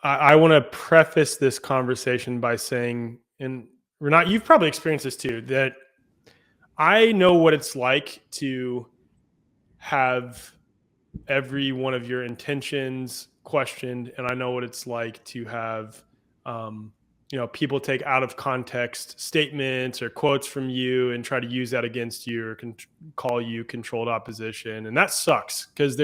I want to preface this conversation by saying, and Rinat, you've probably experienced this too, that I know what it's like to have every one of your intentions questioned, and I know what it's like to have people take out of context statements or quotes from you and try to use that against you or call you controlled opposition. And that sucks because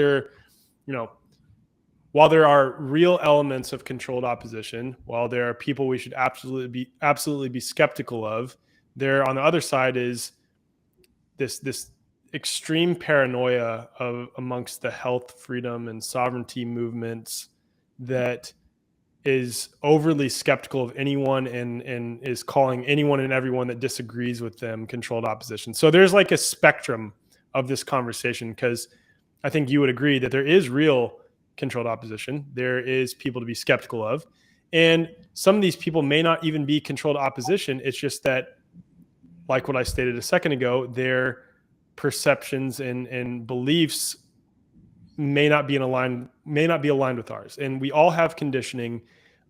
while there are real elements of controlled opposition, while there are people we should absolutely be skeptical of, there on the other side is this extreme paranoia amongst the health, freedom, and sovereignty movements that is overly skeptical of anyone and is calling anyone and everyone that disagrees with them controlled opposition. So there's like a spectrum of this conversation, because I think you would agree that there is real controlled opposition. There is people to be skeptical of. And some of these people may not even be controlled opposition. It's just that, like what I stated a second ago, their perceptions and beliefs may not be aligned with ours. And we all have conditioning.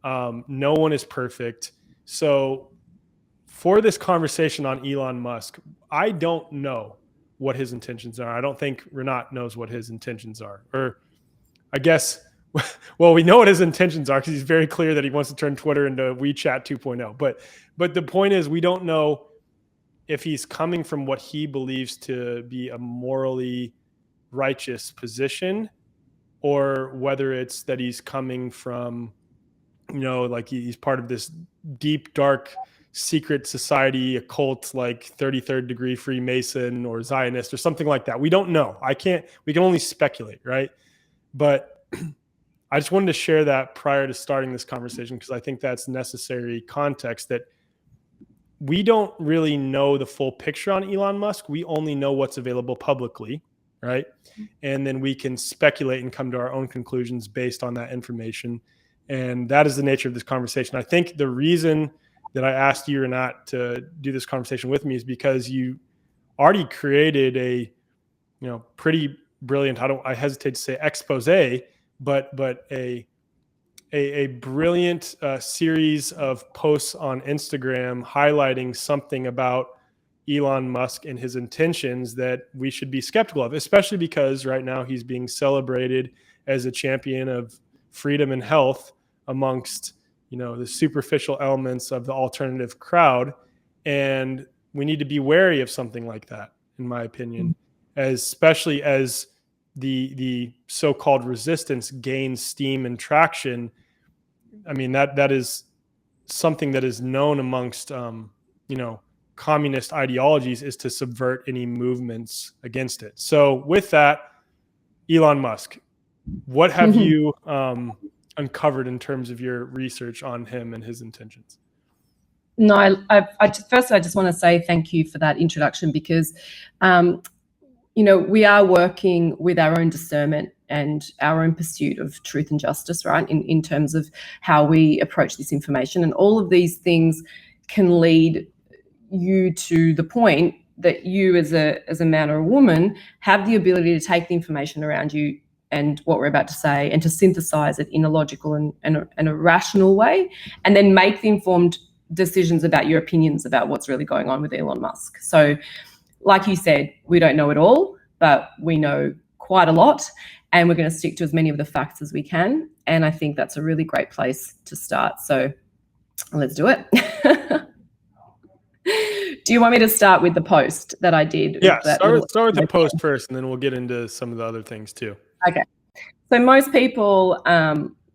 No one is perfect. So for this conversation on Elon Musk, I don't know what his intentions are. I don't think Rinat knows what his intentions are. Or I guess, well, we know what his intentions are because he's very clear that he wants to turn Twitter into WeChat 2.0. But the point is, we don't know if he's coming from what he believes to be a morally righteous position, or whether it's that he's coming from, like he's part of this deep, dark, secret society, a cult like 33rd degree Freemason or Zionist or something like that. We don't know. We can only speculate, right? But I just wanted to share that prior to starting this conversation, because I think that's necessary context, that we don't really know the full picture on Elon Musk. We only know what's available publicly, right? And then we can speculate and come to our own conclusions based on that information. And that is the nature of this conversation. I think the reason that I asked you or not to do this conversation with me is because you already created a, pretty brilliant, I hesitate to say expose, but a brilliant series of posts on Instagram highlighting something about Elon Musk and his intentions that we should be skeptical of, especially because right now he's being celebrated as a champion of freedom and health amongst, the superficial elements of the alternative crowd. And we need to be wary of something like that, in my opinion, especially as the so-called resistance gains steam and traction. I mean, that is something that is known amongst, communist ideologies, is to subvert any movements against it. So with that, Elon Musk, what have you uncovered in terms of your research on him and his intentions? No, first I just want to say thank you for that introduction, because, we are working with our own discernment and our own pursuit of truth and justice, right, in terms of how we approach this information. And all of these things can lead you to the point that you as a man or a woman have the ability to take the information around you and what we're about to say and to synthesize it in a logical and a rational way, and then make the informed decisions about your opinions about what's really going on with Elon Musk. So like you said, we don't know it all, but we know quite a lot, and we're going to stick to as many of the facts as we can. And I think that's a really great place to start. So let's do it. Do you want me to start with the post that I did? Yeah, start with the post first, and then we'll get into some of the other things too. Okay. So most people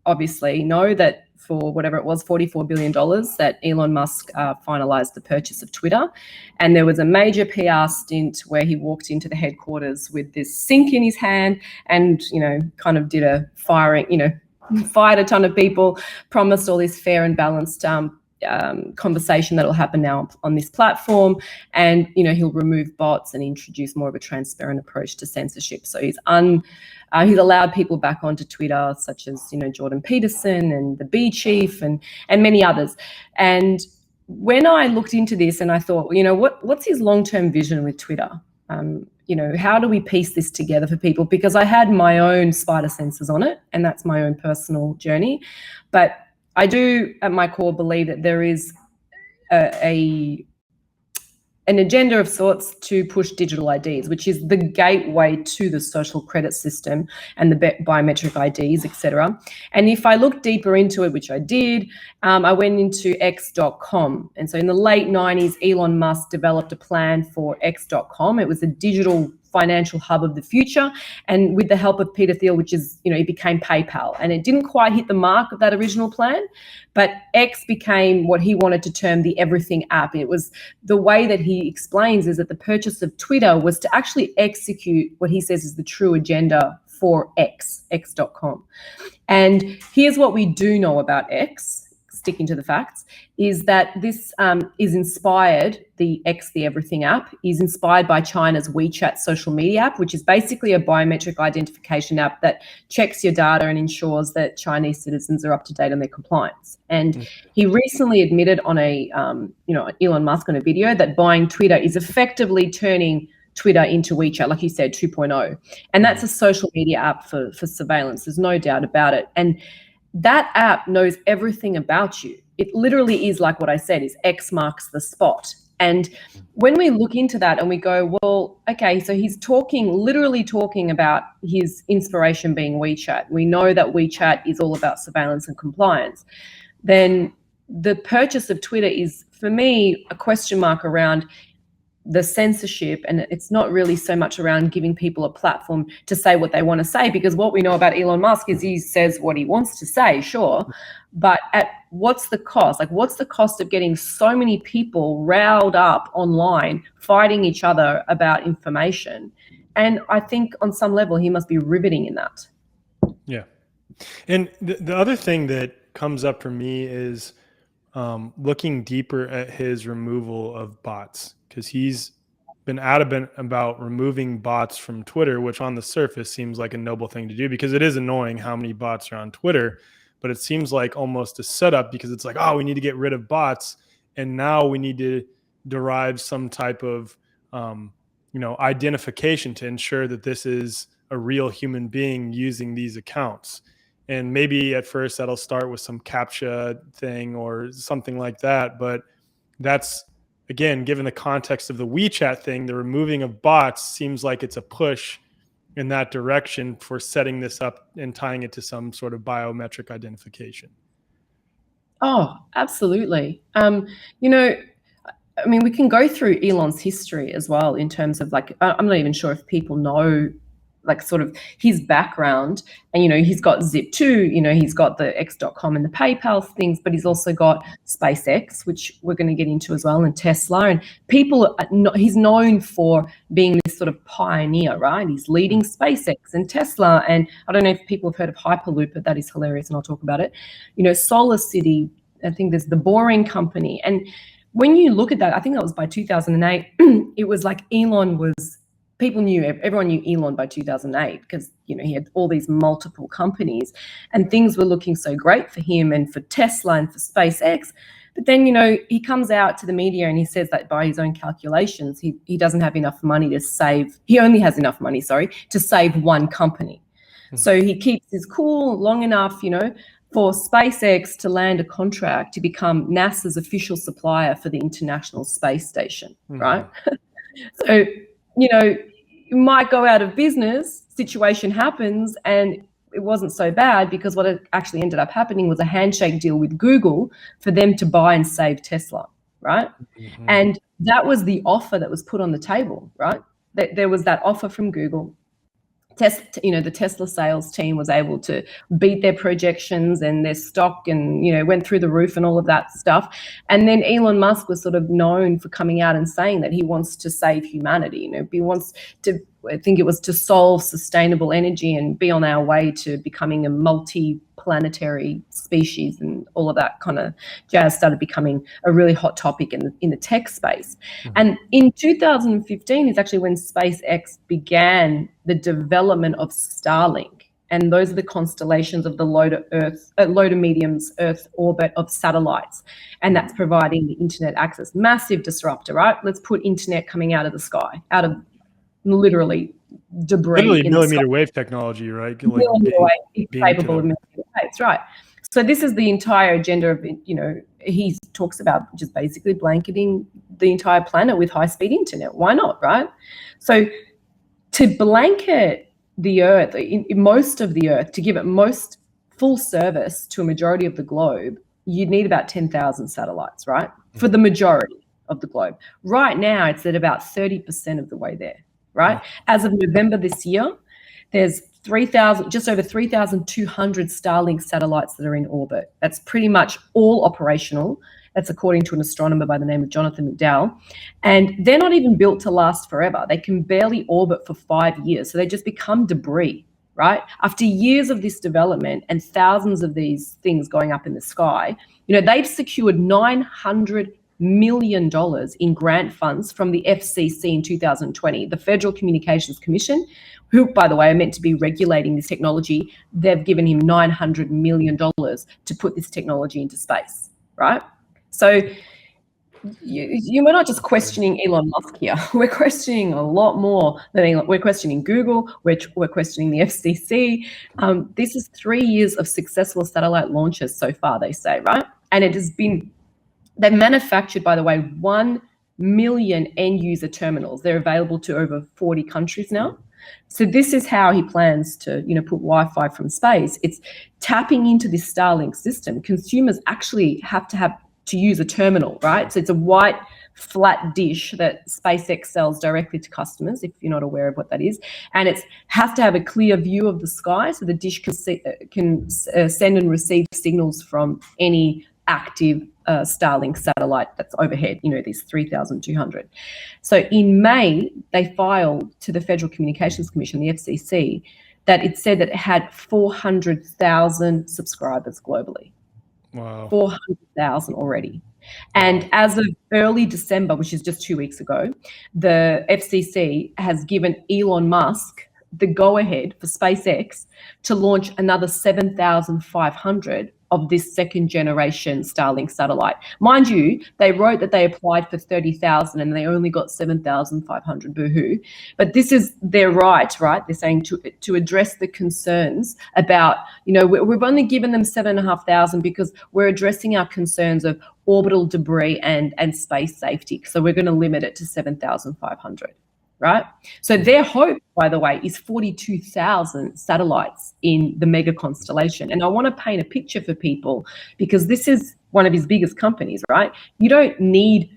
obviously know that for whatever it was, $44 billion, that Elon Musk finalized the purchase of Twitter. And there was a major PR stint where he walked into the headquarters with this sink in his hand and, kind of did a firing, fired a ton of people, promised all this fair and balanced conversation that will happen now on this platform. And, he'll remove bots and introduce more of a transparent approach to censorship. So he's allowed people back onto Twitter, such as, Jordan Peterson and the Bee Chief and many others. And when I looked into this and I thought, what's his long-term vision with Twitter? how do we piece this together for people? Because I had my own spider senses on it, and that's my own personal journey. But I do, at my core, believe that there is an agenda of sorts to push digital IDs, which is the gateway to the social credit system and the biometric IDs, etc. And if I look deeper into it, which I did, I went into X.com. And so in the late 90s, Elon Musk developed a plan for X.com. It was a digital financial hub of the future, and with the help of Peter Thiel, which is, it became PayPal. And it didn't quite hit the mark of that original plan, but X became what he wanted to term the everything app. It was, the way that he explains is that the purchase of Twitter was to actually execute what he says is the true agenda for X.com. And here's what we do know about X, sticking to the facts, is that this is inspired, the Everything app is inspired by China's WeChat social media app, which is basically a biometric identification app that checks your data and ensures that Chinese citizens are up to date on their compliance. And he recently admitted on Elon Musk on a video that buying Twitter is effectively turning Twitter into WeChat, like you said, 2.0. And that's a social media app for surveillance. There's no doubt about it. And that app knows everything about you. It literally is like what I said, is X marks the spot. And when we look into that and we go, well, okay, so he's literally talking about his inspiration being WeChat. We know that WeChat is all about surveillance and compliance. Then the purchase of Twitter is, for me, a question mark around the censorship, and it's not really so much around giving people a platform to say what they want to say, because what we know about Elon Musk is he says what he wants to say, sure, but at what's the cost? Like, what's the cost of getting so many people riled up online fighting each other about information? And I think on some level he must be riveting in that. Yeah. And the other thing that comes up for me is looking deeper at his removal of bots, because he's been adamant about removing bots from Twitter, which on the surface seems like a noble thing to do, because it is annoying how many bots are on Twitter, but it seems like almost a setup, because it's like, oh, we need to get rid of bots, and now we need to derive some type of identification to ensure that this is a real human being using these accounts. And maybe at first that'll start with some CAPTCHA thing or something like that. But that's, again, given the context of the WeChat thing, the removing of bots seems like it's a push in that direction for setting this up and tying it to some sort of biometric identification. Oh, absolutely. We can go through Elon's history as well in terms of, like, I'm not even sure if people know, like, sort of his background. And, he's got Zip2, he's got the X.com and the PayPal things, but he's also got SpaceX, which we're going to get into as well, and Tesla. And he's known for being this sort of pioneer, right? He's leading SpaceX and Tesla. And I don't know if people have heard of Hyperloop, but that is hilarious, and I'll talk about it. Solar City, I think there's the Boring Company. And when you look at that, I think that was by 2008, it was like everyone knew Elon by 2008, because, he had all these multiple companies and things were looking so great for him and for Tesla and for SpaceX. But then, he comes out to the media and he says that by his own calculations, he doesn't have enough money to save. He only has enough money, to save one company. So he keeps his cool long enough, for SpaceX to land a contract to become NASA's official supplier for the International Space Station, right? So, you might go out of business, situation happens, and it wasn't so bad, because what actually ended up happening was a handshake deal with Google for them to buy and save Tesla, right? And that was the offer that was put on the table, right? There was that offer from Google. The Tesla sales team was able to beat their projections, and their stock and went through the roof and all of that stuff. And then Elon Musk was sort of known for coming out and saying that he wants to save humanity. He wants to, I think it was, to solve sustainable energy and be on our way to becoming a multi-planetary species, and all of that kind of jazz started becoming a really hot topic in the tech space. And in 2015 is actually when SpaceX began the development of Starlink. And those are the constellations of the low to medium's Earth orbit of satellites. And that's providing the internet access. Massive disruptor, right? Let's put internet coming out of the sky, out of literally debris Literally in the sky. millimeter wave technology, right? Like Millimeter wave, it's being capable of millimeter waves, right? So this is the entire agenda of, he talks about just basically blanketing the entire planet with high-speed internet. Why not, right? So to blanket the Earth, in most of the Earth, to give it most full service to a majority of the globe, you'd need about 10,000 satellites, right? For the majority of the globe. Right now, it's at about 30% of the way there, right? As of November this year, there's just over 3,200 Starlink satellites that are in orbit. That's pretty much all operational. That's according to an astronomer by the name of Jonathan McDowell. And they're not even built to last forever. They can barely orbit for 5 years. So they just become debris, right? After years of this development and thousands of these things going up in the sky, they've secured $900 million in grant funds from the FCC in 2020, the Federal Communications Commission, who, by the way, are meant to be regulating this technology. They've given him $900 million to put this technology into space, right? So we're not just questioning Elon Musk here. We're questioning a lot more than Elon. We're questioning Google. We're questioning the FCC. This is 3 years of successful satellite launches so far, they say, right? And it has been, they've manufactured, by the way, 1 million end-user terminals. They're available to over 40 countries now. So this is how he plans to, put Wi-Fi from space. It's tapping into this Starlink system. Consumers actually have to use a terminal, right? So it's a white flat dish that SpaceX sells directly to customers, if you're not aware of what that is. And it has to have a clear view of the sky, so the dish can send and receive signals from any active Starlink satellite that's overhead, these 3,200. So in May, they filed to the Federal Communications Commission, the FCC, that it said that it had 400,000 subscribers globally. Wow. 400,000 already. And as of early December, which is just 2 weeks ago, the FCC has given Elon Musk the go-ahead for SpaceX to launch another 7,500 of this second generation Starlink satellite. Mind you, they wrote that they applied for 30,000 and they only got 7,500, boo-hoo. But this is their right? They're saying to address the concerns about, we've only given them 7,500 because we're addressing our concerns of orbital debris and space safety. So we're going to limit it to 7,500. Right? So their hope, by the way, is 42,000 satellites in the mega constellation. And I want to paint a picture for people because this is one of his biggest companies, right? You don't need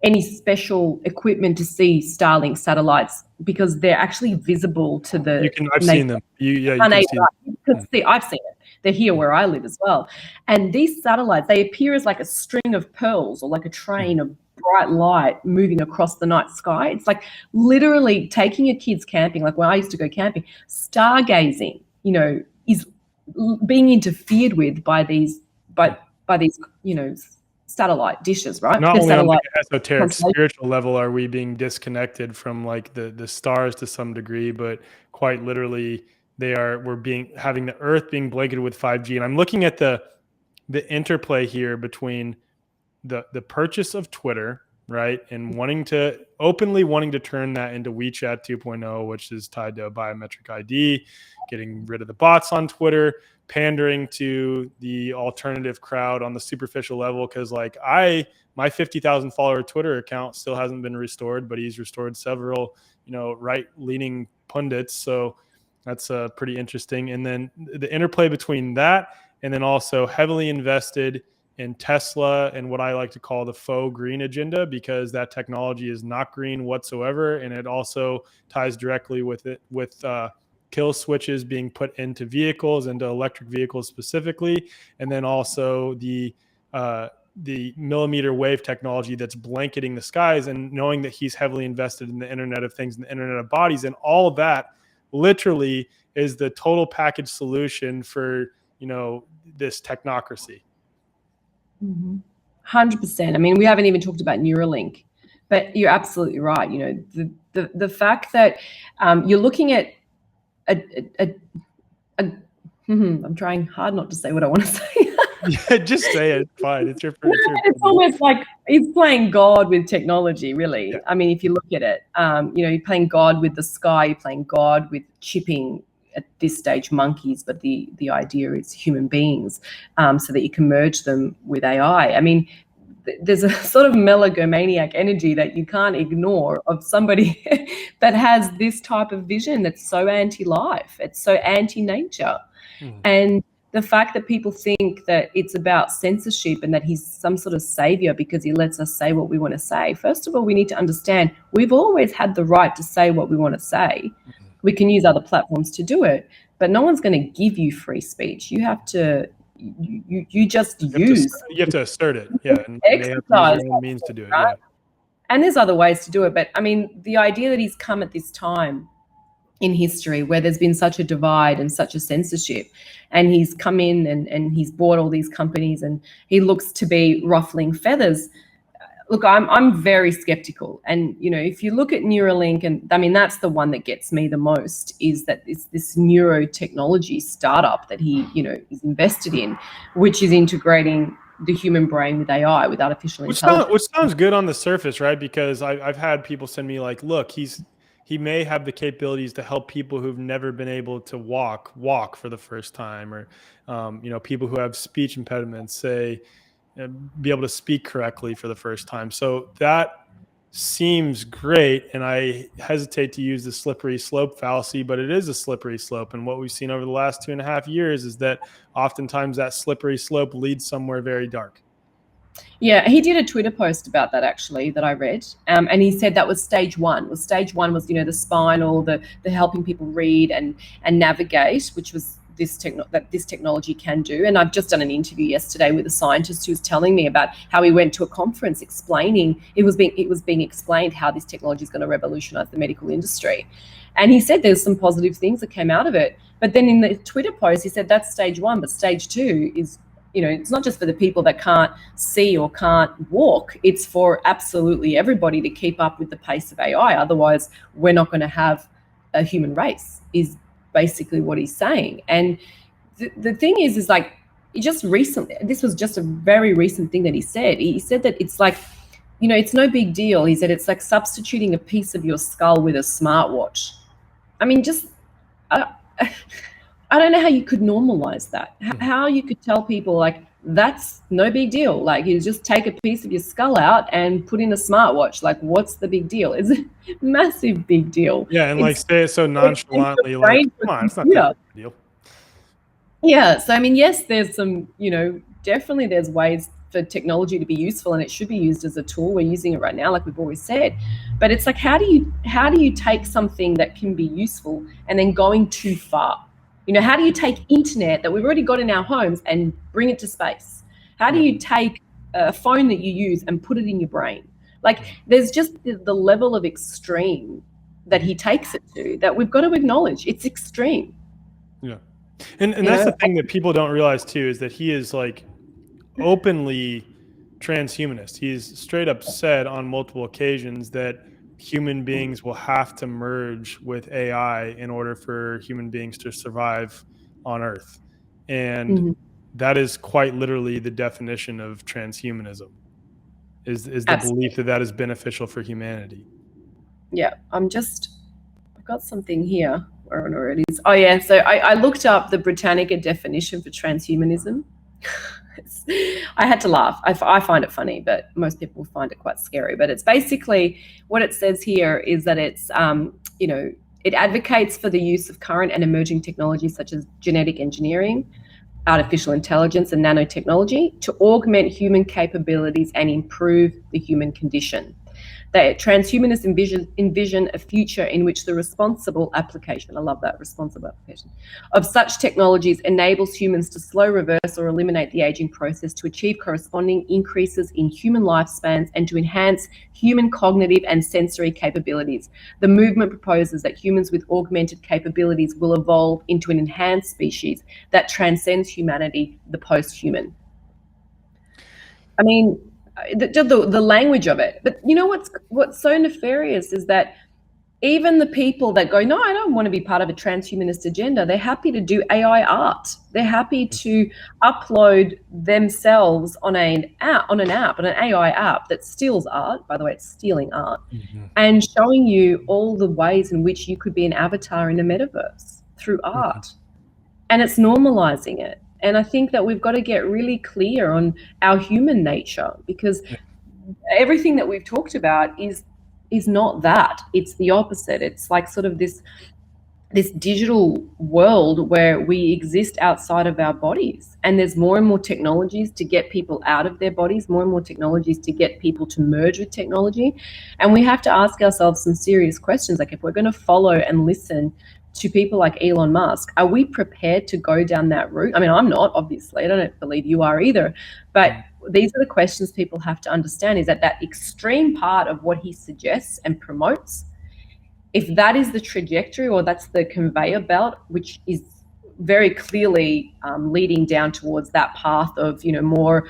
any special equipment to see Starlink satellites because they're actually visible to the. I've seen them. You can see them. I've seen it. They're here where I live as well. And these satellites, they appear as like a string of pearls or like a train of bright light moving across the night sky. It's like literally taking your kids camping, like when I used to go camping, stargazing, is being interfered with by these satellite dishes, right? Not only on like an esoteric spiritual level are we being disconnected from like the stars to some degree, but quite literally having the earth being blanketed with 5G. And I'm looking at the interplay here between the purchase of Twitter, right, and openly wanting to turn that into WeChat 2.0, which is tied to a biometric ID, getting rid of the bots on Twitter, pandering to the alternative crowd on the superficial level, because like my 50,000 follower Twitter account still hasn't been restored, but he's restored several right-leaning pundits, so that's pretty interesting. And then the interplay between that and then also heavily invested in Tesla and what I like to call the faux green agenda, because that technology is not green whatsoever. And it also ties directly with kill switches being put into vehicles, into electric vehicles specifically. And then also the millimeter wave technology that's blanketing the skies, and knowing that he's heavily invested in the Internet of Things and the Internet of Bodies, and all of that literally is the total package solution for, this technocracy. 100%. I mean, we haven't even talked about Neuralink, but you're absolutely right. The fact that you're looking at I'm trying hard not to say what I want to say. Yeah, just say it. It's fine. It's your It's opinion. almost like he's playing God with technology, really. Yeah. I mean, if you look at it, you're playing God with the sky, you're playing God with chipping at this stage monkeys, but the idea is human beings, so that you can merge them with AI. I mean, there's a sort of megalomaniac energy that you can't ignore of somebody that has this type of vision that's so anti-life, it's so anti-nature. Mhm. And the fact that people think that it's about censorship and that he's some sort of savior because he lets us say what we want to say. First of all, we need to understand we've always had the right to say what we want to say. Mhm. We can use other platforms to do it, but no one's going to give you free speech. You have to, you just use, You have to assert it. Yeah. And you may have to use exercise, your own means to do it. right? Yeah. And there's other ways to do it. But I mean, the idea that he's come at this time in history where there's been such a divide and such a censorship, and he's come in and he's bought all these companies and he looks to be ruffling feathers. Look, I'm very skeptical. And if you look at Neuralink, and I mean that's the one that gets me the most, is that it's this neurotechnology startup that he is invested in, which is integrating the human brain with AI, with artificial intelligence. Which sounds good on the surface, right? Because I've had people send me like, look, he may have the capabilities to help people who've never been able to walk for the first time, or people who have speech impediments, say, be able to speak correctly for the first time. So that seems great, and I hesitate to use the slippery slope fallacy, but it is a slippery slope. And what we've seen over the last 2.5 years is that oftentimes that slippery slope leads somewhere very dark. Yeah, he did a Twitter post about that actually that I read, and he said that was stage one. Was stage one was the spinal, the helping people read and navigate, which was that this technology can do. And I've just done an interview yesterday with a scientist who was telling me about how he went to a conference explaining it was being explained how this technology is going to revolutionize the medical industry, and he said there's some positive things that came out of it. But then in the Twitter post, he said that's stage one, but stage two is it's not just for the people that can't see or can't walk. It's for absolutely everybody to keep up with the pace of AI. Otherwise, we're not going to have a human race, is basically what he's saying. And the thing is like, just recently, this was just a very recent thing that he said. He said that it's like, it's no big deal. He said it's like substituting a piece of your skull with a smartwatch. I mean, just... I don't know how you could normalize that. How you could tell people like that's no big deal. Like you just take a piece of your skull out and put in a smartwatch. Like what's the big deal? It's a massive big deal. Yeah, and like It's say it so nonchalantly, like, brain for come on, it's not computer. that big a deal. Yeah. So I mean, yes, there's some, definitely there's ways for technology to be useful, and it should be used as a tool. We're using it right now, like we've always said. But it's like, how do you take something that can be useful and then going too far? How do you take internet that we've already got in our homes and bring it to space? How do you take a phone that you use and put it in your brain? Like there's just the level of extreme that he takes it to that we've got to acknowledge. It's extreme. Yeah. And that's the thing that people don't realize too, is that he is like openly transhumanist. He's straight up said on multiple occasions that human beings will have to merge with AI in order for human beings to survive on Earth. And Mm-hmm. that is quite literally the definition of transhumanism, is the Absolutely. belief that that is beneficial for humanity. Yeah, I've got something here. Where it is. Oh yeah, so I looked up the Britannica definition for transhumanism. I had to laugh. I find it funny, but most people find it quite scary. But it's basically, what it says here is that it's it advocates for the use of current and emerging technologies such as genetic engineering, artificial intelligence, and nanotechnology to augment human capabilities and improve the human condition. Transhumanists envision a future in which the responsible application, I love that, responsible application, of such technologies enables humans to slow, reverse, or eliminate the aging process to achieve corresponding increases in human lifespans and to enhance human cognitive and sensory capabilities. The movement proposes that humans with augmented capabilities will evolve into an enhanced species that transcends humanity, the post-human. I mean, the language of it. But what's so nefarious is that even the people that go, no, I don't want to be part of a transhumanist agenda, they're happy to do AI art. They're happy to upload themselves on an AI app that steals art. By the way, it's stealing art, and showing you all the ways in which you could be an avatar in the metaverse through art. And it's normalizing it. And I think that we've got to get really clear on our human nature, because everything that we've talked about is not that. It's the opposite. It's like sort of this digital world where we exist outside of our bodies, and there's more and more technologies to get people out of their bodies, more and more technologies to get people to merge with technology. And we have to ask ourselves some serious questions, like, if we're going to follow and listen to people like Elon Musk, are we prepared to go down that route? I mean, I'm not, obviously. I don't believe you are either. But these are the questions people have to understand, is that extreme part of what he suggests and promotes, if that is the trajectory, or that's the conveyor belt, which is very clearly leading down towards that path of, more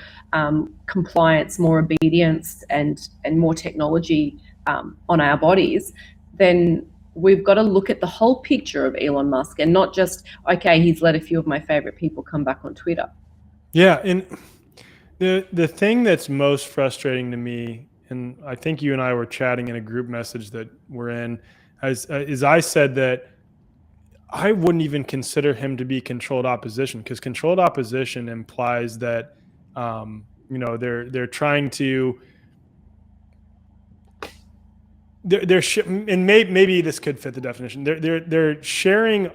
compliance, more obedience, and more technology on our bodies, then we've got to look at the whole picture of Elon Musk, and not just, okay, he's let a few of my favorite people come back on Twitter. Yeah, and the thing that's most frustrating to me, and I think you and I were chatting in a group message that we're in, is I said that I wouldn't even consider him to be controlled opposition, because controlled opposition implies that they're trying to and maybe this could fit the definition. They're sharing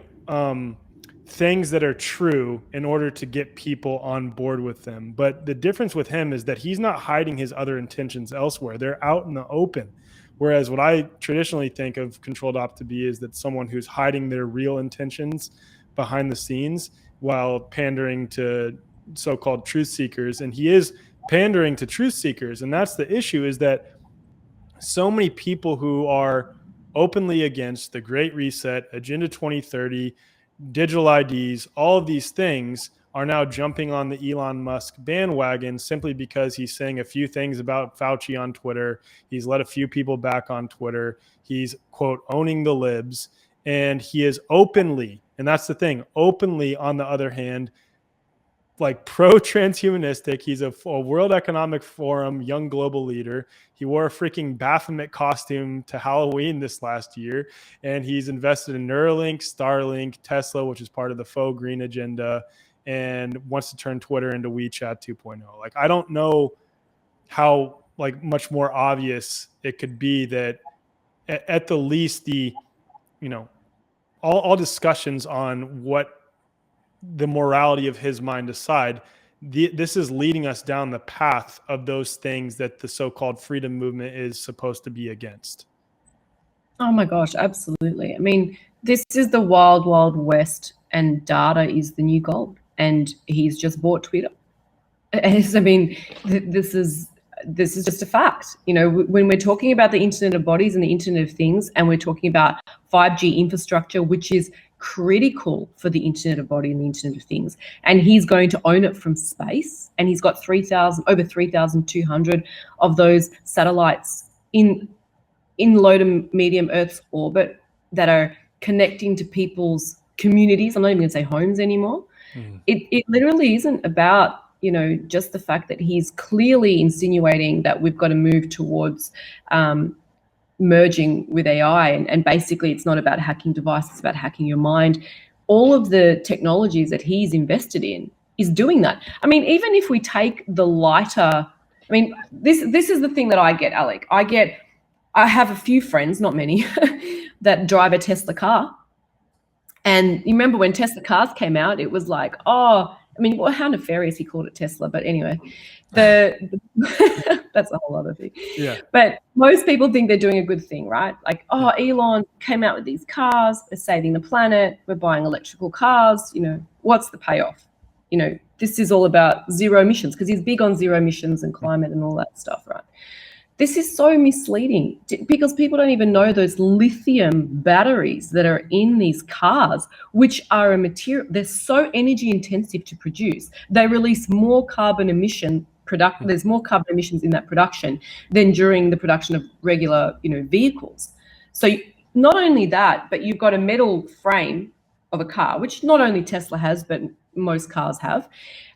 things that are true in order to get people on board with them. But the difference with him is that he's not hiding his other intentions elsewhere. They're out in the open. Whereas what I traditionally think of controlled op to be is that someone who's hiding their real intentions behind the scenes while pandering to so-called truth seekers. And he is pandering to truth seekers. And that's the issue, is that so many people who are openly against the Great Reset, Agenda 2030, digital IDs, all of these things are now jumping on the Elon Musk bandwagon simply because he's saying a few things about Fauci on Twitter. He's let a few people back on Twitter. He's, quote, owning the libs. And he is openly, and that's the thing, openly, on the other hand, like pro-transhumanistic. He's a World Economic Forum young global leader. He wore a freaking Baphomet costume to Halloween this last year, and he's invested in Neuralink, Starlink, Tesla, which is part of the faux green agenda, and wants to turn Twitter into WeChat 2.0. Like, I don't know how much more obvious it could be that at the least all discussions on what the morality of his mind aside, this is leading us down the path of those things that the so-called freedom movement is supposed to be against. Oh my gosh, absolutely. I mean, this is the wild, wild west, and data is the new gold. And he's just bought Twitter. I mean, this is just a fact. When we're talking about the Internet of Bodies and the Internet of Things, and we're talking about 5G infrastructure, which is critical for the Internet of Body and the Internet of Things, and he's going to own it from space, and he's got over 3,200 of those satellites in low to medium Earth's orbit that are connecting to people's communities. I'm not even going to say homes anymore. It literally isn't about just the fact that he's clearly insinuating that we've got to move towards merging with AI, and basically it's not about hacking devices, it's about hacking your mind. All of the technologies that he's invested in is doing that. I mean, even if we take the lighter, I mean, this is the thing that I get, Alec. I have a few friends, not many, that drive a Tesla car. And you remember when Tesla cars came out, it was like, oh, I mean, how nefarious he called it Tesla. But anyway, that's a whole other thing. Yeah. But most people think they're doing a good thing, right? Like, oh, Elon came out with these cars, they're saving the planet, we're buying electrical cars, what's the payoff? This is all about zero emissions, because he's big on zero emissions and climate and all that stuff, right? This is so misleading, because people don't even know those lithium batteries that are in these cars, which are a material, they're so energy intensive to produce. They release more carbon emission there's more carbon emissions in that production than during the production of regular, vehicles. So not only that, but you've got a metal frame of a car, which not only Tesla has, but most cars have,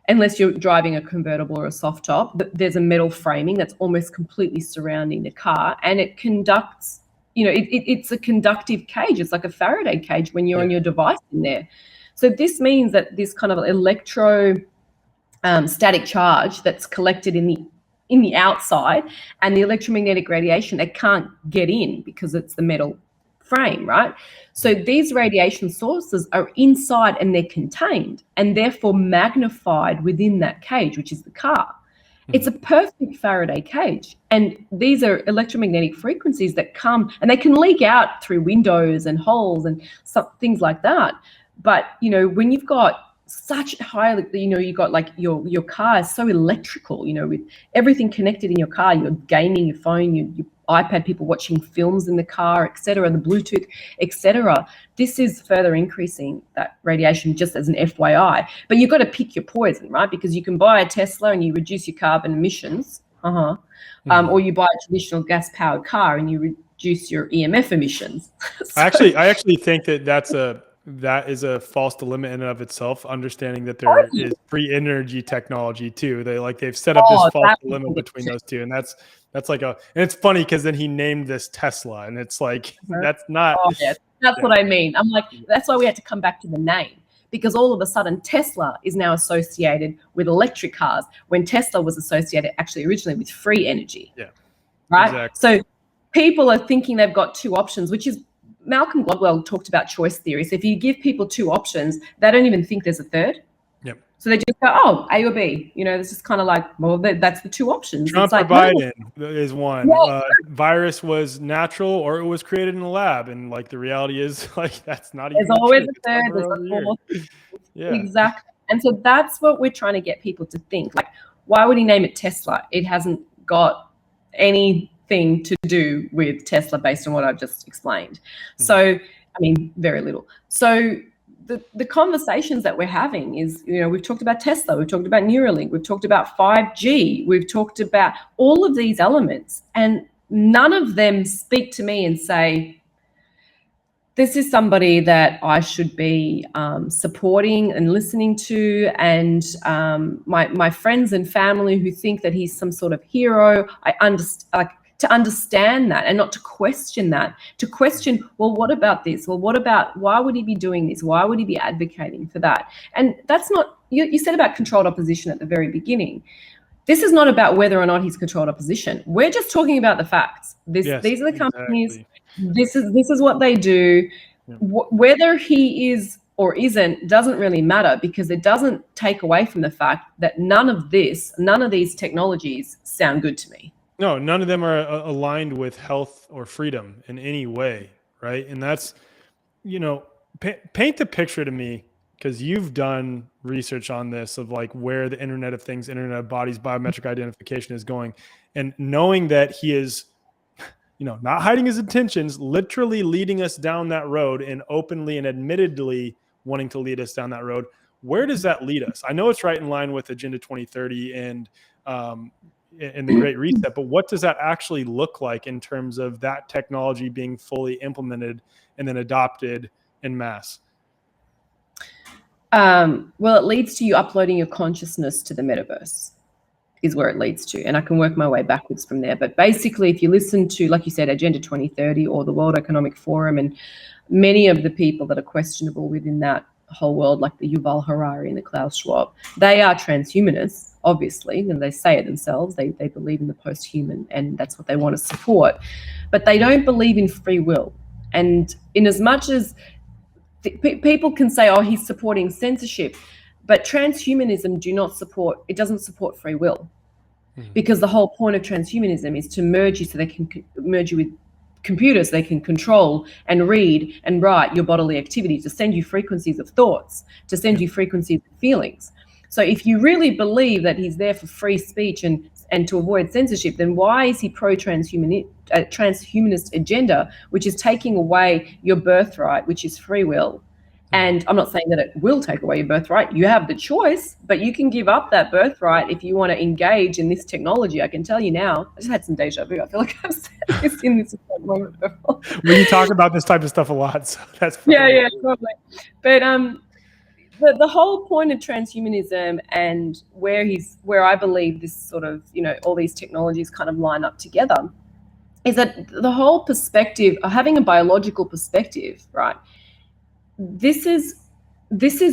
unless you're driving a convertible or a soft top. There's a metal framing that's almost completely surrounding the car, and it conducts, it's a conductive cage. It's like a Faraday cage when you're on your device in there. So this means that this kind of static charge that's collected in the outside, and the electromagnetic radiation, it can't get in because it's the metal frame, right? So these radiation sources are inside and they're contained and therefore magnified within that cage, which is the car. It's a perfect Faraday cage. And these are electromagnetic frequencies that come, and they can leak out through windows and holes and things like that. But, when you've got such high, you got like your car is so electrical, with everything connected in your car, your gaming, your phone, your iPad, people watching films in the car, etc., the Bluetooth, etc. This is further increasing that radiation, just as an FYI. But you've got to pick your poison, right? Because you can buy a Tesla and you reduce your carbon emissions, or you buy a traditional gas-powered car and you reduce your EMF emissions. I actually think that is a false dilemma in and of itself, understanding that there is free energy technology too. They've set up this false dilemma between those two. And that's and it's funny because then he named this Tesla, and it's like, that's not. Oh, yeah. That's what I mean. I'm like, that's why we had to come back to the name, because all of a sudden Tesla is now associated with electric cars when Tesla was associated actually originally with free energy. Yeah. Right. Exactly. So people are thinking they've got two options, which is, Malcolm Gladwell talked about choice theory. So if you give people two options, they don't even think there's a third. Yep. So they just go, oh, A or B. It's just kind of like, well, that's the two options. Trump or Biden is one. Yeah. Virus was natural or it was created in a lab, and like the reality is, like, that's not even. There's always a third. There's a fourth. Yeah. Exactly. And so that's what we're trying to get people to think. Like, why would he name it Tesla? It hasn't got anything to do with Tesla based on what I've just explained. So, very little. So the conversations that we're having is, we've talked about Tesla, we've talked about Neuralink, we've talked about 5G, we've talked about all of these elements, and none of them speak to me and say, this is somebody that I should be supporting and listening to, and my friends and family who think that he's some sort of hero. I understand, to understand that and not to question that. To question, well, what about this? Well, why would he be doing this? Why would he be advocating for that? And that's not. You said about controlled opposition at the very beginning. This is not about whether or not he's controlled opposition. We're just talking about the facts. These are the companies. Exactly. This is what they do. Yeah. Whether he is or isn't doesn't really matter, because it doesn't take away from the fact that none of these technologies sound good to me. No, none of them are aligned with health or freedom in any way, right? And that's, paint the picture to me, because you've done research on this of like where the Internet of Things, Internet of Bodies, biometric identification is going, and knowing that he is, not hiding his intentions, literally leading us down that road, and openly and admittedly wanting to lead us down that road. Where does that lead us? I know it's right in line with Agenda 2030 and the Great Reset, but what does that actually look like in terms of that technology being fully implemented and then adopted en masse? Well, it leads to you uploading your consciousness to the metaverse, is where it leads to. And I can work my way backwards from there. But basically, if you listen to, like you said, Agenda 2030 or the World Economic Forum, and many of the people that are questionable within that whole world, like the Yuval Harari and the Klaus Schwab, they are transhumanists, obviously, and they say it themselves. They believe in the post-human, and that's what they want to support. But they don't believe in free will. And in as much as people can say, oh, he's supporting censorship, but transhumanism doesn't support free will, because the whole point of transhumanism is to merge you so they can merge you with computers. They can control and read and write your bodily activity, to send you frequencies of thoughts, to send you frequencies of feelings. So if you really believe that he's there for free speech and to avoid censorship, then why is he transhumanist agenda, which is taking away your birthright, which is free will, And I'm not saying that it will take away your birthright. You have the choice, but you can give up that birthright if you want to engage in this technology. I can tell you now. I just had some deja vu. I feel like I've said this in this moment before. Well, you talk about this type of stuff a lot, so that's yeah, probably. But the whole point of transhumanism and where I believe this sort of, all these technologies kind of line up together is that the whole perspective of having a biological perspective, right? This is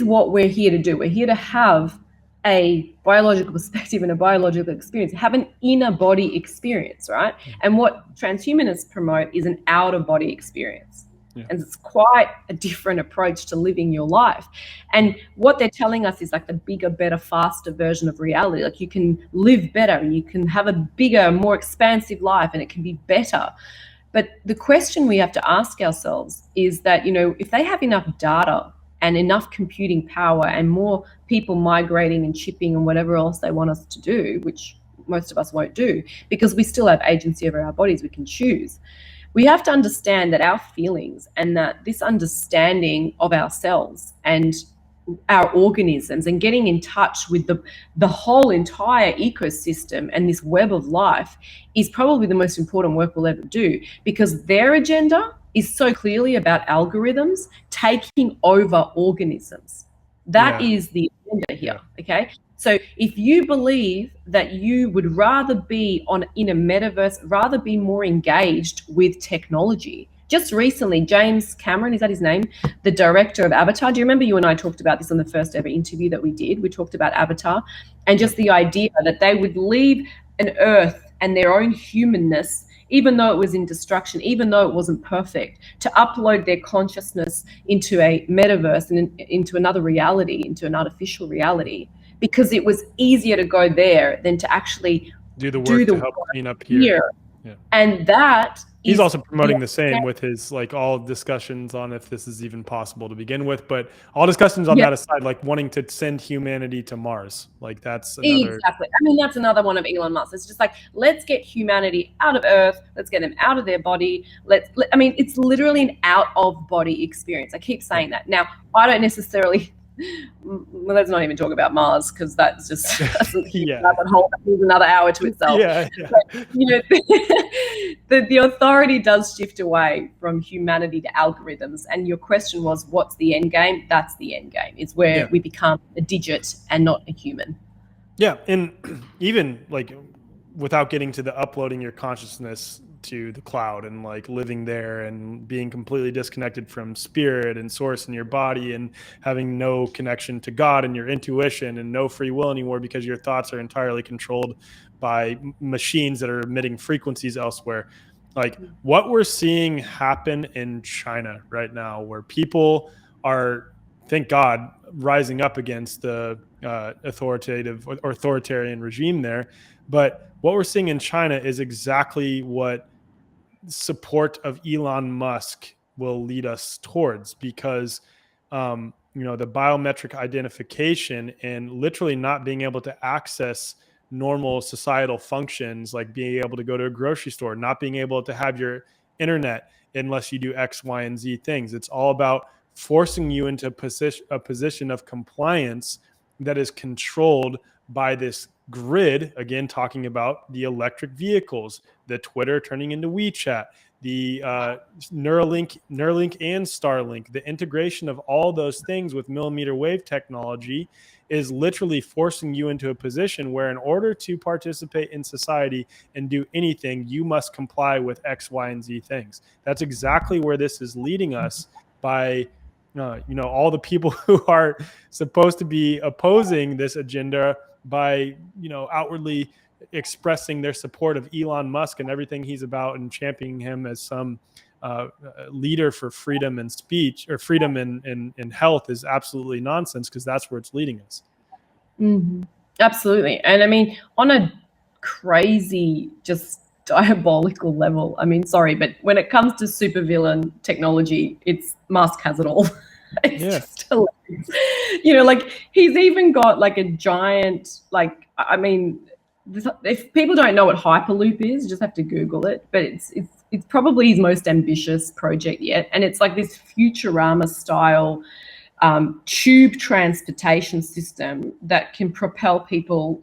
what we're here to do. We're here to have a biological perspective and a biological experience, have an inner body experience, right? And what transhumanists promote is an outer body experience. Yeah. And it's quite a different approach to living your life. And what they're telling us is like the bigger, better, faster version of reality. Like you can live better, you can have a bigger, more expansive life, and it can be better. But the question we have to ask ourselves is that, if they have enough data and enough computing power and more people migrating and chipping and whatever else they want us to do, which most of us won't do because we still have agency over our bodies, we can choose. We have to understand that our feelings and that this understanding of ourselves and our organisms and getting in touch with the whole entire ecosystem and this web of life is probably the most important work we'll ever do, because their agenda is so clearly about algorithms taking over organisms. That is the agenda here. Okay. So if you believe that you would rather be in a metaverse, rather be more engaged with technology. Just recently, James Cameron, is that his name? The director of Avatar. Do you remember you and I talked about this on the first ever interview that we did? We talked about Avatar and just the idea that they would leave an Earth and their own humanness, even though it was in destruction, even though it wasn't perfect, to upload their consciousness into a metaverse and into another reality, into an artificial reality, because it was easier to go there than to actually do the work to help clean up here. Yeah. And that he's also promoting the same with his all discussions on if this is even possible to begin with, but all discussions on that aside, wanting to send humanity to Mars, that's another. Exactly. I mean, that's another one of Elon Musk. It's just let's get humanity out of Earth. Let's get them out of their body. It's literally an out of body experience. I keep saying that. Now, I don't necessarily. Well, let's not even talk about Mars, because that's just another hour to itself. But, the authority does shift away from humanity to algorithms. And your question was, what's the end game? That's the end game. It's where we become a digit and not a human. Yeah, and even without getting to the uploading your consciousness to the cloud and living there and being completely disconnected from spirit and source in your body and having no connection to God and your intuition and no free will anymore, because your thoughts are entirely controlled by machines that are emitting frequencies elsewhere. What we're seeing happen in China right now, where people are, thank God, rising up against the authoritarian regime there. But what we're seeing in China is exactly what support of Elon Musk will lead us towards, because the biometric identification and literally not being able to access normal societal functions, like being able to go to a grocery store, not being able to have your internet unless you do X, Y, and Z things. It's all about forcing you into a position of compliance that is controlled by this grid, again, talking about the electric vehicles, the Twitter turning into WeChat, the Neuralink and Starlink, the integration of all those things with millimeter wave technology is literally forcing you into a position where, in order to participate in society and do anything, you must comply with X, Y, and Z things. That's exactly where this is leading us by all the people who are supposed to be opposing this agenda by outwardly expressing their support of Elon Musk and everything he's about and championing him as some leader for freedom and speech, or freedom and health, is absolutely nonsense, because that's where it's leading us. Mm-hmm. Absolutely. And on a crazy, just diabolical level, sorry, but when it comes to supervillain technology, Musk has it all. Just hilarious. He's even got a giant, if people don't know what Hyperloop is, you just have to Google it, but it's probably his most ambitious project yet. And it's this Futurama style tube transportation system that can propel people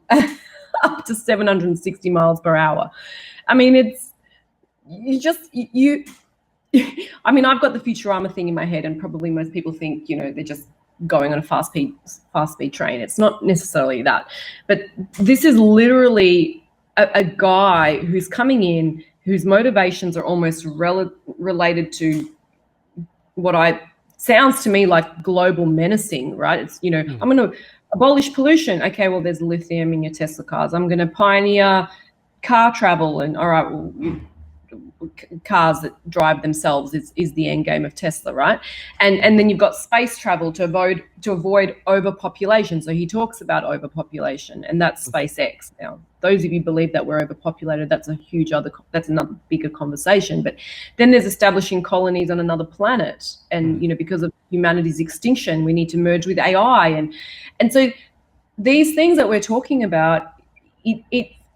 up to 760 miles per hour. I mean, it's you. I mean, I've got the Futurama thing in my head, and probably most people think, they're just going on a fast speed train. It's not necessarily that, but this is literally a guy who's coming in, whose motivations are almost related to what sounds to me like global menacing, right? It's, I'm going to abolish pollution. Okay, well, there's lithium in your Tesla cars. I'm going to pioneer car travel, and all right, well, cars that drive themselves is the end game of Tesla, right? And then you've got space travel to avoid overpopulation. So he talks about overpopulation, and that's SpaceX. Now, those of you believe that we're overpopulated, that's another bigger conversation. But then there's establishing colonies on another planet, and because of humanity's extinction, we need to merge with AI, and so these things that we're talking about,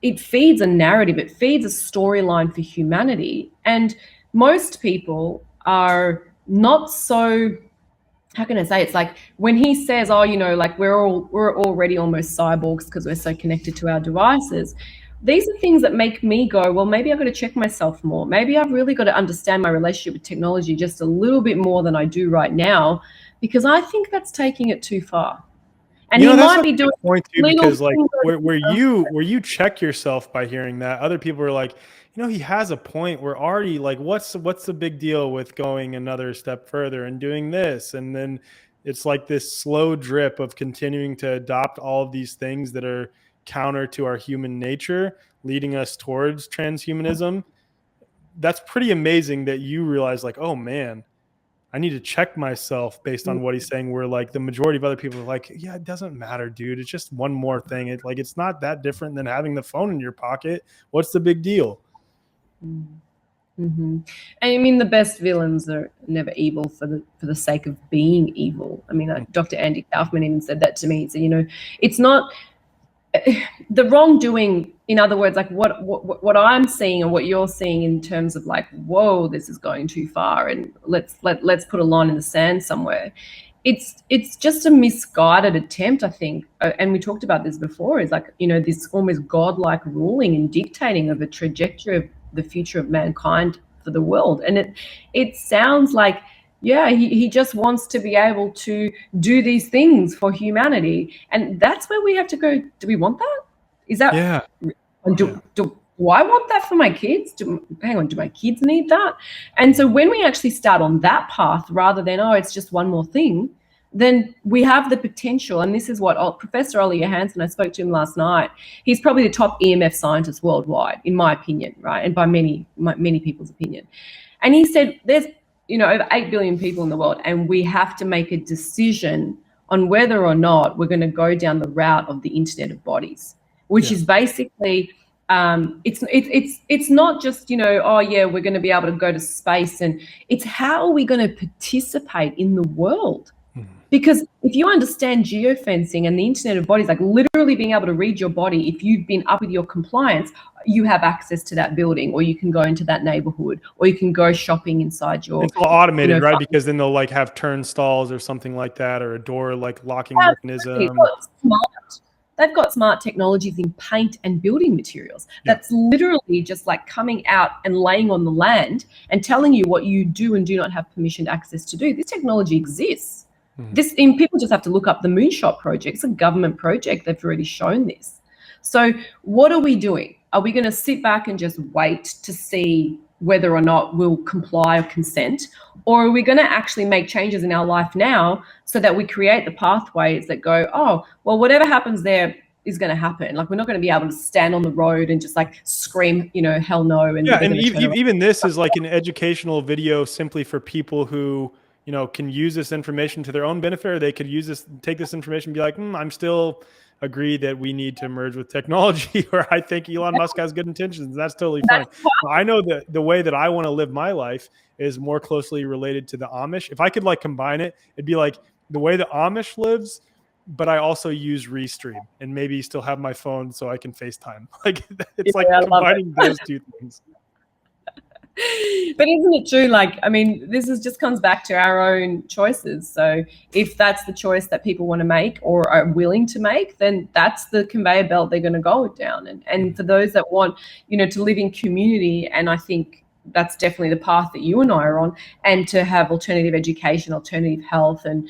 it feeds a narrative, it feeds a storyline for humanity. And most people are not so, how can I say, it's like when he says, like we're already almost cyborgs because we're so connected to our devices, these are things that make me go, well, maybe I've got to check myself more. Maybe I've really got to understand my relationship with technology just a little bit more than I do right now, because I think that's taking it too far. And he might be doing point too, because like where you check yourself by hearing that, other people are like, he has a point. We're already like, what's the big deal with going another step further and doing this? And then it's like this slow drip of continuing to adopt all of these things that are counter to our human nature, leading us towards transhumanism. That's pretty amazing that you realize, like, oh man, I need to check myself based on what he's saying, where like the majority of other people are like, yeah, it doesn't matter, dude. It's just one more thing. It's not that different than having the phone in your pocket. What's the big deal? Mm-hmm. And I mean, the best villains are never evil for the sake of being evil. I mean, Dr. Andy Kaufman even said that to me. So, it's not the wrongdoing. In other words, like what I'm seeing and what you're seeing in terms of like, whoa, this is going too far, and let's put a line in the sand somewhere. It's just a misguided attempt, I think. And we talked about this before, is like, this almost godlike ruling and dictating of a trajectory of the future of mankind for the world. And it sounds like, yeah, he just wants to be able to do these things for humanity. And that's where we have to go. Do we want that? Is that, yeah. Do I want that for my kids? Do my kids need that? And so when we actually start on that path, rather than, it's just one more thing, then we have the potential. And this is what Professor Ollie Johansson, I spoke to him last night. He's probably the top EMF scientist worldwide, in my opinion, right? And by many people's opinion. And he said there's, over 8 billion people in the world, and we have to make a decision on whether or not we're going to go down the route of the Internet of Bodies, which is basically, it's not just, we're going to be able to go to space, and it's how are we going to participate in the world? Because if you understand geofencing and the Internet of Bodies, like literally being able to read your body, if you've been up with your compliance, you have access to that building, or you can go into that neighborhood, or you can go shopping inside your... It's all automated, right? Because then they'll like have turnstiles or something like that, or a door like locking mechanism. They've got smart technologies in paint and building materials. That's literally just like coming out and laying on the land and telling you what you do and do not have permission access to do. This technology exists. People just have to look up the Moonshot project. It's a government project. They've already shown this. So what are we doing? Are we going to sit back and just wait to see whether or not we'll comply or consent? Or are we going to actually make changes in our life now so that we create the pathways that go, oh, well, whatever happens there is going to happen. Like, we're not going to be able to stand on the road and just like scream, hell no. And even this is like an educational video simply for people who, can use this information to their own benefit, or they could take this information and be like, I'm still agree that we need to merge with technology, or I think Elon Musk has good intentions. That's totally fine. I know that the way that I want to live my life is more closely related to the Amish. If I could like combine it, it'd be like the way the Amish lives, but I also use Restream and maybe still have my phone so I can FaceTime. Like it's like combining those two things. But isn't it true? Like, I mean, this is just comes back to our own choices. So if that's the choice that people want to make or are willing to make, then that's the conveyor belt they're going to go down. And for those that want, to live in community, and I think that's definitely the path that you and I are on, and to have alternative education, alternative health, and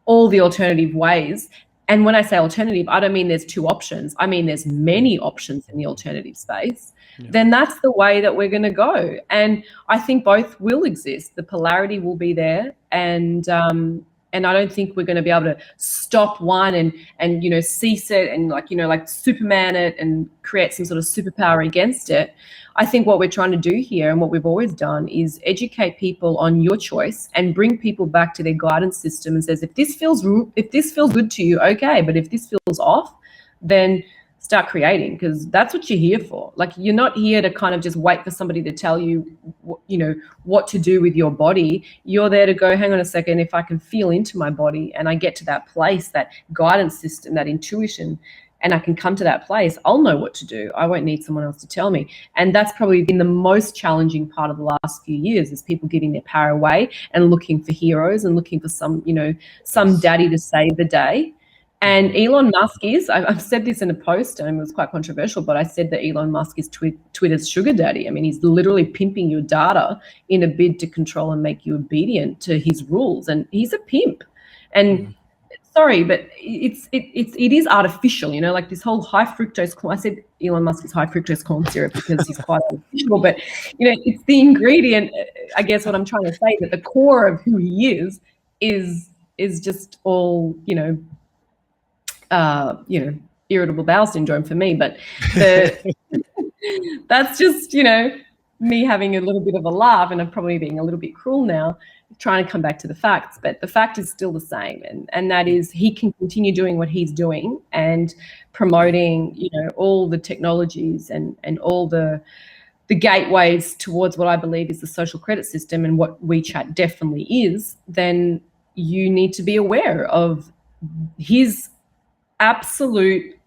all the alternative ways. And when I say alternative, I don't mean there's two options. I mean there's many options in the alternative space. Yeah. Then that's the way that we're going to go. And I think both will exist. The polarity will be there, and I don't think we're going to be able to stop one and cease it and like Superman it and create some sort of superpower against it. I think what we're trying to do here and what we've always done is educate people on your choice and bring people back to their guidance system and says, if this feels good to you, okay, but if this feels off, then start creating, because that's what you're here for. Like, you're not here to kind of just wait for somebody to tell you, what to do with your body. You're there to go, hang on a second, if I can feel into my body and I get to that place, that guidance system, that intuition, and I can come to that place, I'll know what to do. I won't need someone else to tell me. And that's probably been the most challenging part of the last few years, is people giving their power away and looking for heroes and looking for some daddy to save the day. And Elon Musk is, I've said this in a post and it was quite controversial, but I said that Elon Musk is Twitter's sugar daddy. I mean, he's literally pimping your data in a bid to control and make you obedient to his rules. And he's a pimp. And sorry, but it is artificial, like this whole high fructose corn. I said Elon Musk is high fructose corn syrup because he's quite artificial, but it's the ingredient. I guess what I'm trying to say, that the core of who he is just all irritable bowel syndrome for me. But that's just me having a little bit of a laugh, and I'm probably being a little bit cruel now, trying to come back to the facts, but the fact is still the same, and that is he can continue doing what he's doing and promoting all the technologies and all the gateways towards what I believe is the social credit system and what WeChat definitely is. Then you need to be aware of his absolute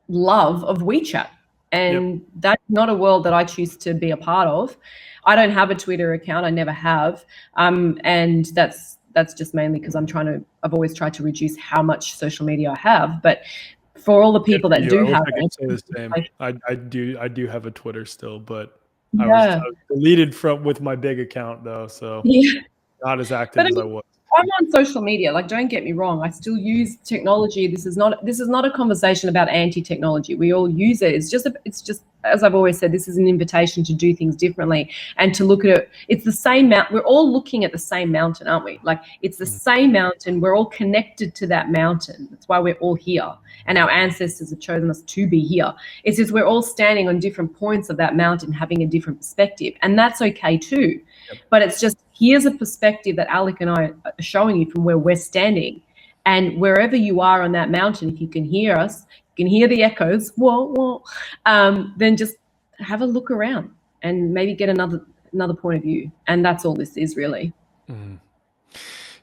love of WeChat. And that's not a world that I choose to be a part of. I don't have a Twitter account. I never have. And that's just mainly because I've always tried to reduce how much social media I have. But for all the people that do have it, I could say the same. I do have a Twitter still, but I was deleted with my big account though, so not as active as I was. I'm on social media. Like, don't get me wrong. I still use technology. This is not a conversation about anti-technology. We all use it. It's just as I've always said, this is an invitation to do things differently and to look at it. It's the same mountain. We're all looking at the same mountain, aren't we? Like, it's the same mountain. We're all connected to that mountain. That's why we're all here. And our ancestors have chosen us to be here. It's just we're all standing on different points of that mountain, having a different perspective. And that's okay too. But it's just, here's a perspective that Alec and I are showing you from where we're standing. And wherever you are on that mountain, if you can hear us, you can hear the echoes, then just have a look around and maybe get another point of view. And that's all this is, really.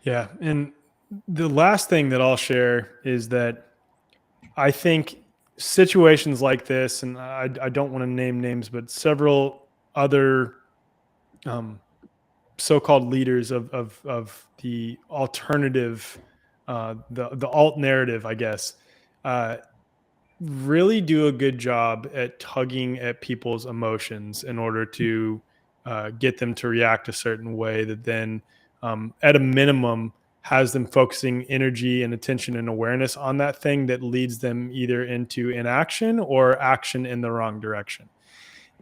Yeah. And the last thing that I'll share is that I think situations like this, and I don't want to name names, but several other so-called leaders of the alternative, the alt narrative, I guess, really do a good job at tugging at people's emotions in order to get them to react a certain way that then, at a minimum, has them focusing energy and attention and awareness on that thing that leads them either into inaction or action in the wrong direction.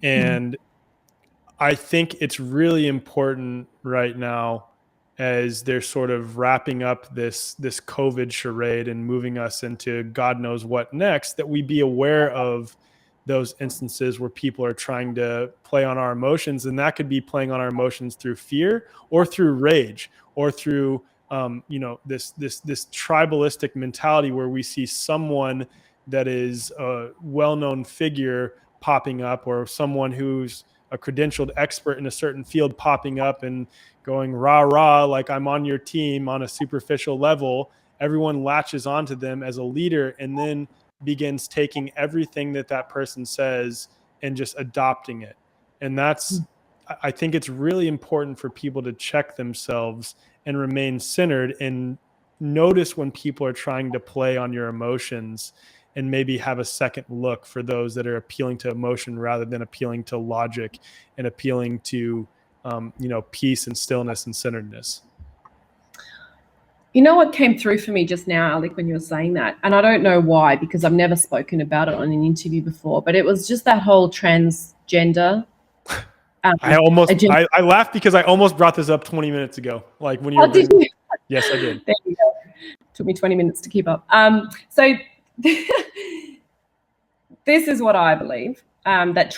And I think it's really important right now, as they're sort of wrapping up this COVID charade and moving us into God knows what next, that we be aware of those instances where people are trying to play on our emotions. And that could be playing on our emotions through fear or through rage or through this tribalistic mentality where we see someone that is a well-known figure popping up, or someone who's a credentialed expert in a certain field popping up and going rah rah, like I'm on your team on a superficial level. Everyone latches onto them as a leader and then begins taking everything that person says and just adopting it. And I think it's really important for people to check themselves and remain centered and notice when people are trying to play on your emotions, and maybe have a second look for those that are appealing to emotion rather than appealing to logic and appealing to, peace and stillness and centeredness. You know what came through for me just now, Alec, when you were saying that? And I don't know why, because I've never spoken about it on an interview before, but it was just that whole transgender. I laughed because I almost brought this up 20 minutes ago. Like when you were did you? Yes, I did. There you go. Took me 20 minutes to keep up. So this is what I believe, that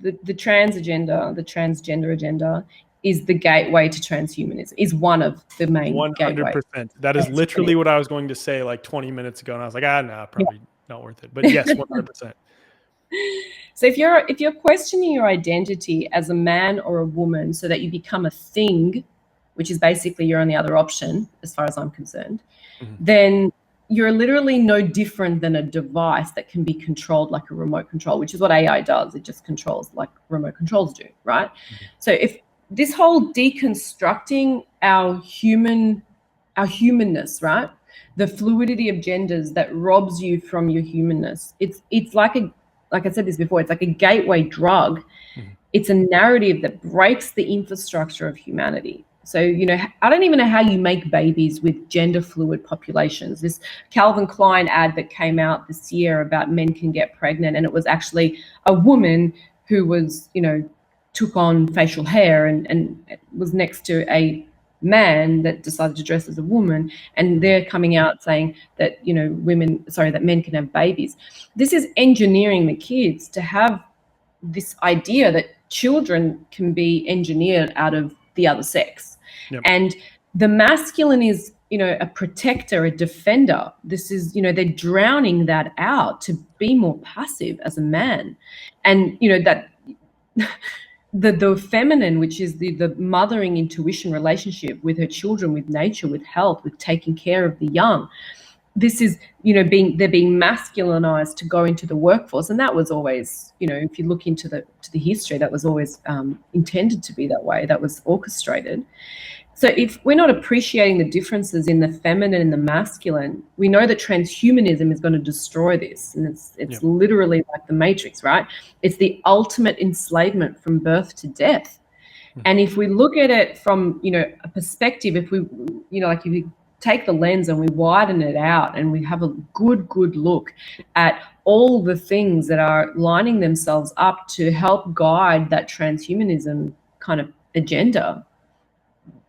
the trans agenda, the transgender agenda, is the gateway to transhumanism, is one of the main 100%. That is literally what I was going to say like 20 minutes ago. And I was like, probably not worth it. But yes, 100%. So if you're questioning your identity as a man or a woman so that you become a thing, which is basically your only other option, as far as I'm concerned, then you're literally no different than a device that can be controlled like a remote control, which is what AI does. It just controls like remote controls do, right? So if this whole deconstructing our humanness, right? The fluidity of genders that robs you from your humanness. It's like I said this before, it's like a gateway drug. It's a narrative that breaks the infrastructure of humanity. So, I don't even know how you make babies with gender fluid populations. This Calvin Klein ad that came out this year about men can get pregnant, and it was actually a woman who was, took on facial hair and was next to a man that decided to dress as a woman, and they're coming out saying that, that men can have babies. This is engineering the kids to have this idea that children can be engineered out of the other sex. Yep. And the masculine is, a protector, a defender. This is, they're drowning that out to be more passive as a man. And, that the feminine, which is the mothering intuition relationship with her children, with nature, with health, with taking care of the young. This is, they're being masculinized to go into the workforce. And that was always, if you look into the history, that was always intended to be that way. That was orchestrated. So if we're not appreciating the differences in the feminine and the masculine, we know that transhumanism is going to destroy this. And it's literally like the Matrix, right? It's the ultimate enslavement from birth to death. And if we look at it from, a perspective, if we, if we take the lens and we widen it out and we have a good look at all the things that are lining themselves up to help guide that transhumanism kind of agenda.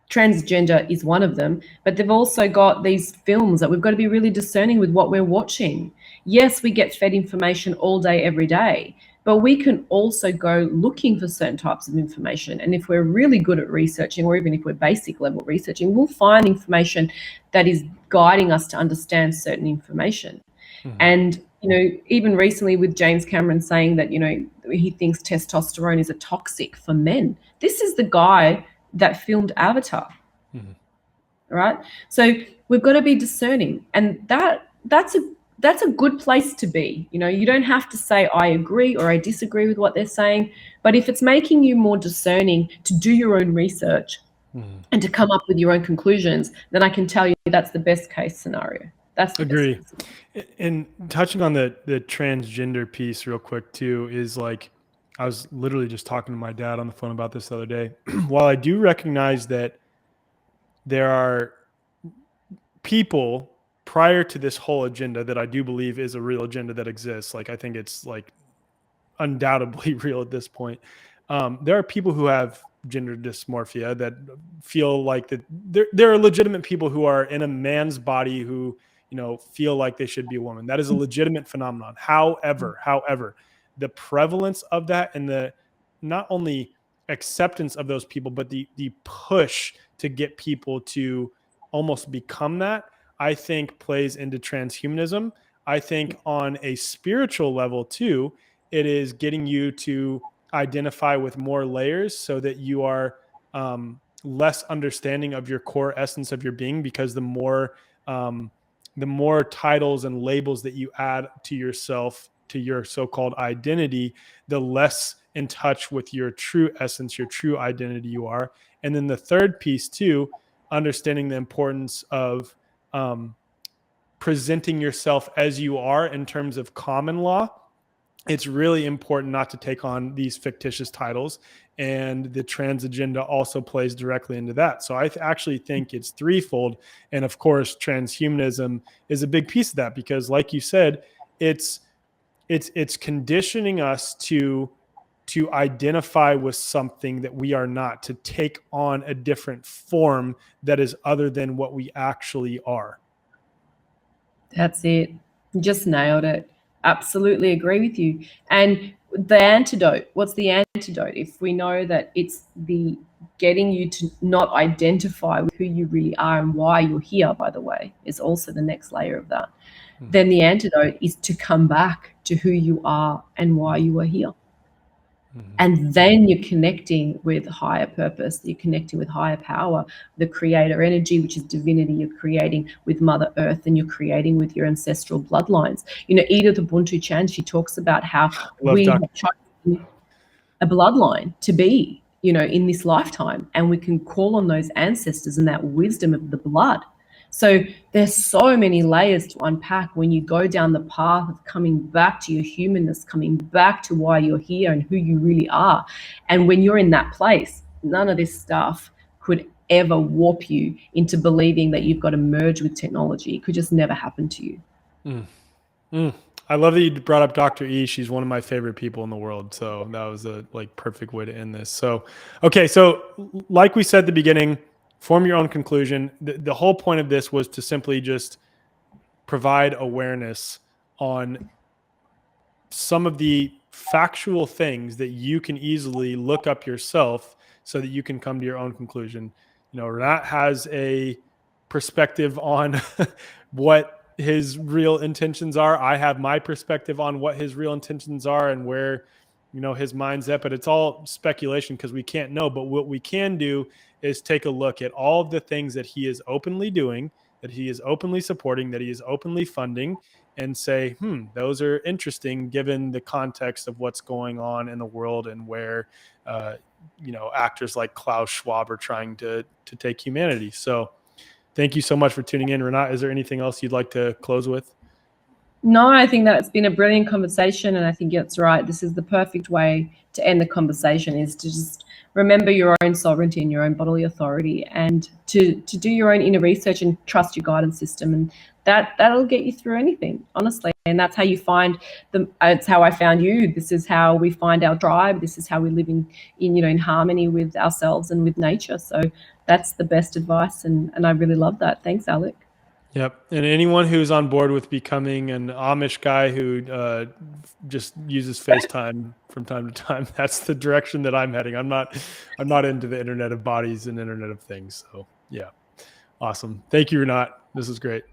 Transgender is one of them, but they've also got these films that we've got to be really discerning with what we're watching. Yes, we get fed information all day, every day, but we can also go looking for certain types of information. And if we're really good at researching, or even if we're basic level researching, we'll find information that is guiding us to understand certain information. And, even recently with James Cameron saying that, he thinks testosterone is a toxic for men. This is the guy that filmed Avatar, right? So we've got to be discerning, and that's a good place to be. You don't have to say I agree or I disagree with what they're saying, but if it's making you more discerning to do your own research and to come up with your own conclusions, then I can tell you that's the best case scenario. That's the agree. And touching on the transgender piece real quick too, is like, I was literally just talking to my dad on the phone about this the other day. While I do recognize that there are people prior to this whole agenda that I do believe is a real agenda that exists, like I think it's like undoubtedly real at this point. There are people who have gender dysmorphia that feel like that there are legitimate people who are in a man's body who, feel like they should be a woman. That is a legitimate phenomenon. However, the prevalence of that and the not only acceptance of those people, but the push to get people to almost become that, I think plays into transhumanism. I think on a spiritual level too, it is getting you to identify with more layers so that you are less understanding of your core essence of your being, because the more titles and labels that you add to yourself, to your so-called identity, the less in touch with your true essence, your true identity you are. And then the third piece too, understanding the importance of presenting yourself as you are in terms of common law. It's really important not to take on these fictitious titles, and the trans agenda also plays directly into that. So I actually think it's threefold, and of course transhumanism is a big piece of that, because like you said, it's conditioning us to identify with something that we are not, to take on a different form that is other than what we actually are. That's it. You just nailed it. Absolutely agree with you. And the antidote, what's the antidote? If we know that it's the getting you to not identify with who you really are and why you're here, by the way, is also the next layer of that. Then the antidote is to come back to who you are and why you are here. And then you're connecting with higher purpose, you're connecting with higher power, the creator energy, which is divinity. You're creating with Mother Earth, and you're creating with your ancestral bloodlines. You know, Edith Ubuntu Chan, she talks about how we have chosen a bloodline to be, you know, in this lifetime, and we can call on those ancestors and that wisdom of the blood. So there's so many layers to unpack when you go down the path of coming back to your humanness, coming back to why you're here and who you really are. And when you're in that place, none of this stuff could ever warp you into believing that you've got to merge with technology. It could just never happen to you. I love that you brought up Dr. E. She's one of my favorite people in the world. So that was a perfect way to end this. So, okay. So like we said at the beginning, form your own conclusion. The whole point of this was to simply just provide awareness on some of the factual things that you can easily look up yourself so that you can come to your own conclusion. You know, Rinat has a perspective on what his real intentions are. I have my perspective on what his real intentions are and where, you know, his mind's at, but it's all speculation because we can't know. But what we can do is take a look at all of the things that he is openly doing, that he is openly supporting, that he is openly funding, and say, those are interesting given the context of what's going on in the world and where, you know, actors like Klaus Schwab are trying to take humanity. So thank you so much for tuning in. Rinat, is there anything else you'd like to close with? No, I think that it's been a brilliant conversation, and I think that's right. This is the perfect way to end the conversation, is to just remember your own sovereignty and your own bodily authority, and to do your own inner research and trust your guidance system, and that'll get you through anything, honestly. And that's how you find it's how I found you. This is how we find our tribe. This is how we live in you know, in harmony with ourselves and with nature. So that's the best advice, and I really love that. Thanks, Alec. Yep. And anyone who's on board with becoming an Amish guy who just uses FaceTime from time to time, that's the direction that I'm heading. I'm not into the Internet of Bodies and Internet of Things. So yeah. Awesome. Thank you, Rinat. This is great.